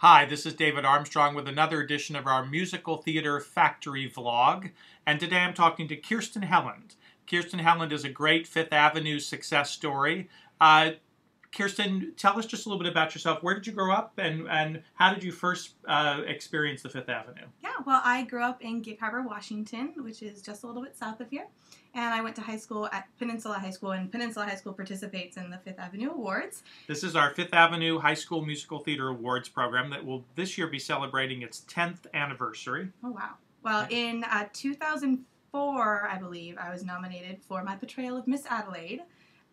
Hi, this is David Armstrong with another edition of our Musical Theater Factory vlog. And today I'm talking to Kirsten Helland. Kirsten Helland is a great Fifth Avenue success story. Kirsten, tell us just a little bit about yourself. Where did you grow up and how did you first experience the Fifth Avenue? Yeah, well, I grew up in Gig Harbor, Washington, which is just a little bit south of here. And I went to high school at Peninsula High School, and Peninsula High School participates in the Fifth Avenue Awards. This is our Fifth Avenue High School Musical Theater Awards program that will this year be celebrating its 10th anniversary. Oh, wow. Well, in 2004, I believe, I was nominated for my portrayal of Miss Adelaide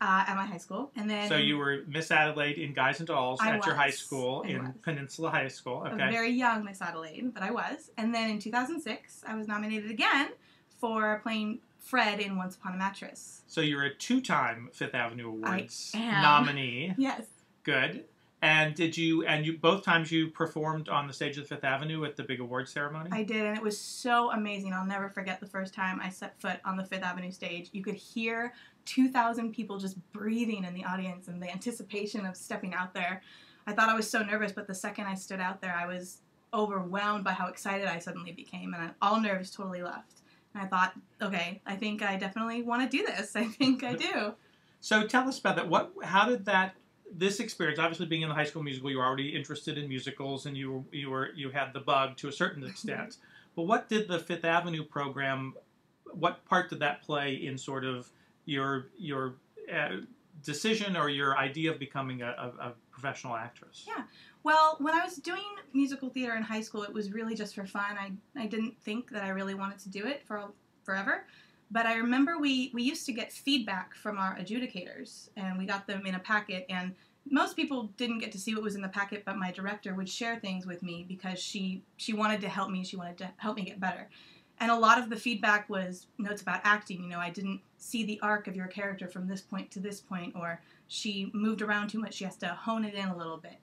at my high school. And then So you were Miss Adelaide in Guys and Dolls at your high school in Peninsula High School. Okay. A very young Miss Adelaide, but I was. And then in 2006, I was nominated again for playing Fred in Once Upon a Mattress. So you're a two-time Fifth Avenue Awards I am. nominee. Yes. Good. And you both times you performed on the stage of the Fifth Avenue at the big award ceremony? I did, and it was so amazing. I'll never forget the first time I set foot on the Fifth Avenue stage. You could hear 2,000 people just breathing in the audience and the anticipation of stepping out there. I thought I was so nervous, but the second I stood out there, I was overwhelmed by how excited I suddenly became, and all nerves totally left. And I thought, okay, I think I definitely want to do this. I think I do. So tell us about that. How did this experience, obviously being in the high school musical, you were already interested in musicals and you had the bug to a certain extent. But what did the Fifth Avenue program, what part did that play in sort of your decision or your idea of becoming a professional actress? Yeah. Well, when I was doing musical theater in high school, it was really just for fun. I didn't think that I really wanted to do it for forever. But I remember we used to get feedback from our adjudicators, and we got them in a packet, and most people didn't get to see what was in the packet, but my director would share things with me because she wanted to help me. She wanted to help me get better. And a lot of the feedback was notes about acting. You know, I didn't see the arc of your character from this point to this point, or she moved around too much. She has to hone it in a little bit.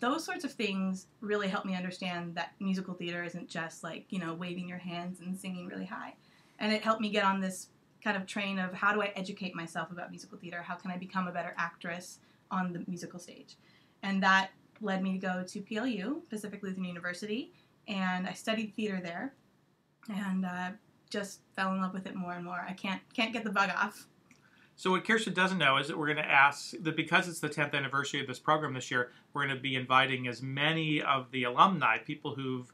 Those sorts of things really helped me understand that musical theater isn't just like, you know, waving your hands and singing really high. And it helped me get on this kind of train of how do I educate myself about musical theater? How can I become a better actress on the musical stage? And that led me to go to PLU, Pacific Lutheran University, and I studied theater there, and just fell in love with it more and more. I can't get the bug off. So what Kirsten doesn't know is that we're going to ask that because it's the 10th anniversary of this program this year, we're going to be inviting as many of the alumni, people who've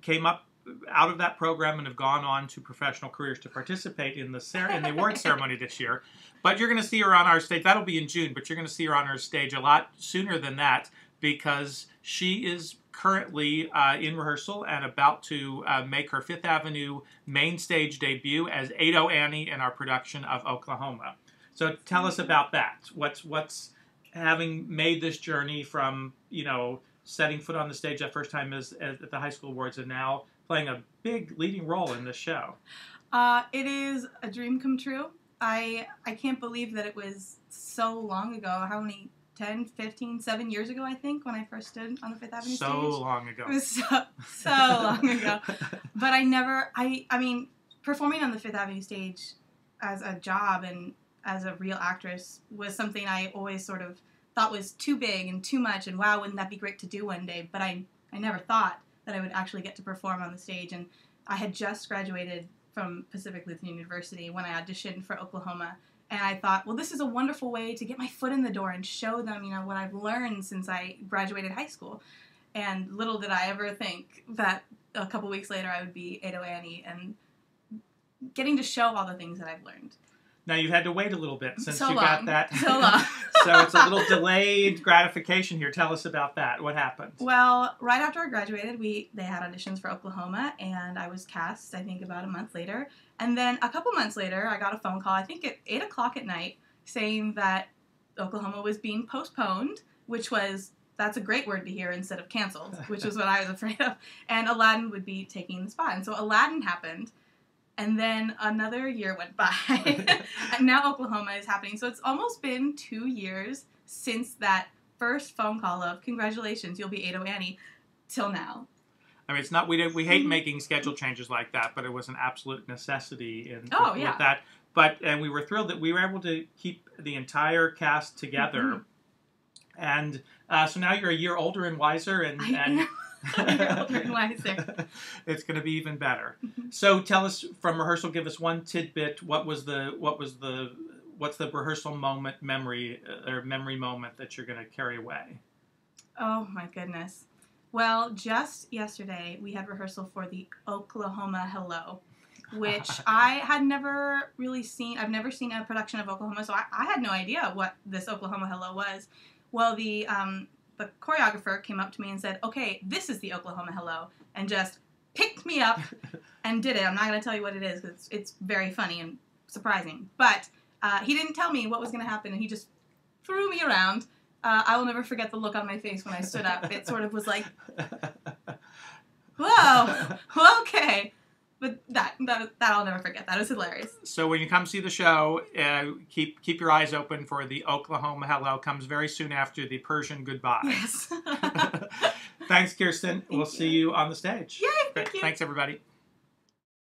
came up out of that program and have gone on to professional careers to participate in the award ceremony this year. But you're going to see her on our stage. That'll be in June, but you're going to see her on our stage a lot sooner than that because she is currently in rehearsal and about to make her Fifth Avenue main stage debut as Ado Annie in our production of Oklahoma. So tell us about that. What's having made this journey from, you know, setting foot on the stage that first time at the high school awards and now playing a big leading role in this show? It is a dream come true. I can't believe that it was so long ago. How many? 10, 15, 7 years ago, I think, when I first stood on the Fifth Avenue stage. So long ago. It was so long ago. But I mean, performing on the Fifth Avenue stage as a job and as a real actress was something I always sort of thought was too big and too much, and wow, wouldn't that be great to do one day? But I never thought that I would actually get to perform on the stage. And I had just graduated from Pacific Lutheran University when I auditioned for Oklahoma. And I thought, well, this is a wonderful way to get my foot in the door and show them, you know, what I've learned since I graduated high school. And little did I ever think that a couple weeks later I would be Ado Annie and getting to show all the things that I've learned. Now, you've had to wait a little bit since so you long. got that. So long. So it's a little delayed gratification here. Tell us about that. What happened? Well, right after I graduated, they had auditions for Oklahoma, and I was cast, I think, about a month later. And then a couple months later, I got a phone call, I think at 8 o'clock at night, saying that Oklahoma was being postponed, that's a great word to hear instead of canceled, which was what I was afraid of. And Aladdin would be taking the spot. And so Aladdin happened. And then another year went by, and now Oklahoma is happening. So it's almost been 2 years since that first phone call of, congratulations, you'll be Ado Annie, till now. I mean, it's not, we hate making schedule changes like that, but it was an absolute necessity with that. And we were thrilled that we were able to keep the entire cast together And so now you're a year older and wiser, and A year older and wiser. It's going to be even better. So tell us from rehearsal. Give us one tidbit. What's the rehearsal memory moment that you're going to carry away? Oh my goodness. Well, just yesterday we had rehearsal for the Oklahoma Hello, which I had never really seen. I've never seen a production of Oklahoma, so I had no idea what this Oklahoma Hello was. Well, the choreographer came up to me and said, "Okay, this is the Oklahoma Hello," and just picked me up and did it. I'm not going to tell you what it is because it's very funny and surprising. But he didn't tell me what was going to happen, and he just threw me around. I will never forget the look on my face when I stood up. It sort of was like, whoa, okay. But that I'll never forget. That was hilarious. So when you come see the show, keep your eyes open for the Oklahoma Hello. Comes very soon after the Persian Goodbye. Yes. Thanks, Kirsten. We'll see you on the stage. Yay, thank you. Thanks, everybody.